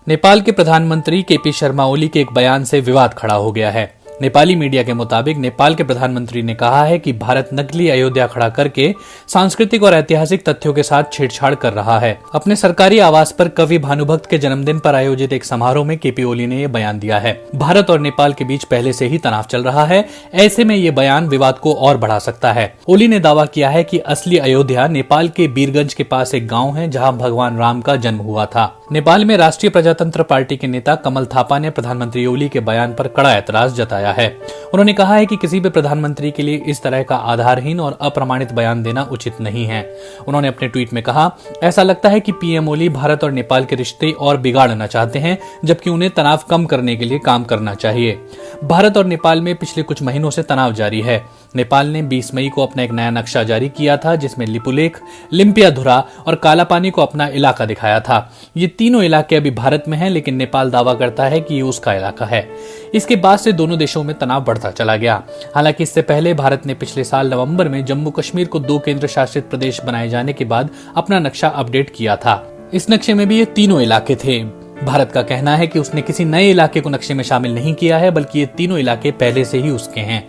नेपाल के प्रधानमंत्री केपी शर्मा ओली के एक बयान से विवाद खड़ा हो गया है। नेपाली मीडिया के मुताबिक नेपाल के प्रधानमंत्री ने कहा है कि भारत नकली अयोध्या खड़ा करके सांस्कृतिक और ऐतिहासिक तथ्यों के साथ छेड़छाड़ कर रहा है। अपने सरकारी आवास पर कवि भानुभक्त के जन्मदिन पर आयोजित एक समारोह में केपी ओली ने यह बयान दिया है। भारत और नेपाल के बीच पहले से ही तनाव चल रहा है, ऐसे में ये बयान विवाद को और बढ़ा सकता है। ओली ने दावा किया है कि असली अयोध्या नेपाल के बीरगंज के पास एक गाँव है, जहाँ भगवान राम का जन्म हुआ था। नेपाल में राष्ट्रीय प्रजातंत्र पार्टी के नेता कमल थापा ने प्रधानमंत्री ओली के बयान पर कड़ा ऐतराज जताया है। उन्होंने कहा है कि किसी भी प्रधानमंत्री के लिए इस तरह का आधारहीन और अप्रमाणित बयान देना उचित नहीं है। उन्होंने अपने ट्वीट में कहा, ऐसा लगता है कि पीएम ओली भारत और नेपाल के रिश्ते और बिगाड़ना चाहते हैं, जबकि उन्हें तनाव कम करने के लिए काम करना चाहिए। भारत और नेपाल में पिछले कुछ महीनों से तनाव जारी है। नेपाल ने 20 मई को अपना एक नया नक्शा जारी किया था, जिसमें लिपुलेख, लिम्पियाधुरा और कालापानी को अपना इलाका दिखाया था। ये तीनों इलाके अभी भारत में हैं, लेकिन नेपाल दावा करता है कि ये उसका इलाका है। इसके बाद से दोनों देशों में तनाव बढ़ता चला गया। हालांकि इससे पहले भारत ने पिछले साल नवंबर में जम्मू कश्मीर को 2 केंद्र शासित प्रदेश बनाए जाने के बाद अपना नक्शा अपडेट किया था। इस नक्शे में भी ये तीनों इलाके थे। भारत का कहना है कि उसने किसी नए इलाके को नक्शे में शामिल नहीं किया है, बल्कि ये तीनों इलाके पहले से ही उसके हैं।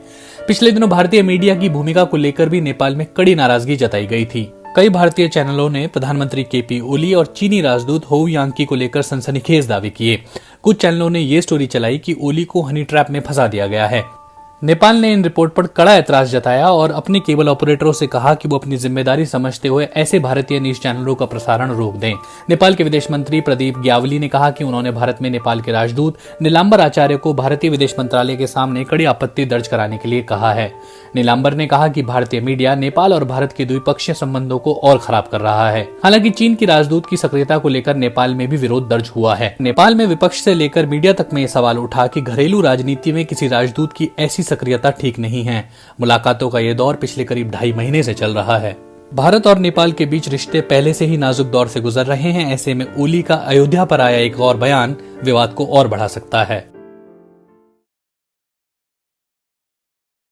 पिछले दिनों भारतीय मीडिया की भूमिका को लेकर भी नेपाल में कड़ी नाराजगी जताई गई थी। कई भारतीय चैनलों ने प्रधानमंत्री केपी ओली और चीनी राजदूत होउ यांकी को लेकर सनसनीखेज दावे किए। कुछ चैनलों ने ये स्टोरी चलाई कि ओली को हनी ट्रैप में फंसा दिया गया है। नेपाल ने इन रिपोर्ट पर कड़ा ऐतराज जताया और अपने केबल ऑपरेटरों से कहा कि वो अपनी जिम्मेदारी समझते हुए ऐसे भारतीय न्यूज चैनलों का प्रसारण रोक दें। नेपाल के विदेश मंत्री प्रदीप ग्यावली ने कहा कि उन्होंने भारत में नेपाल के राजदूत नीलांबर आचार्य को भारतीय विदेश मंत्रालय के सामने कड़ी आपत्ति दर्ज कराने के लिए कहा है। नीलांबर ने कहा कि भारतीय मीडिया नेपाल और भारत के द्विपक्षीय संबंधों को और खराब कर रहा है। हालांकि चीन की राजदूत की सक्रियता को लेकर नेपाल में भी विरोध दर्ज हुआ है। नेपाल में विपक्ष से लेकर मीडिया तक में यह सवाल उठा कि घरेलू राजनीति में किसी राजदूत की ऐसी सक्रियता ठीक नहीं है। मुलाकातों का ये दौर पिछले करीब 2.5 महीने से चल रहा है। भारत और नेपाल के बीच रिश्ते पहले से ही नाजुक दौर से गुजर रहे हैं। ऐसे में ओली का अयोध्या पर आया एक और बयान विवाद को और बढ़ा सकता है।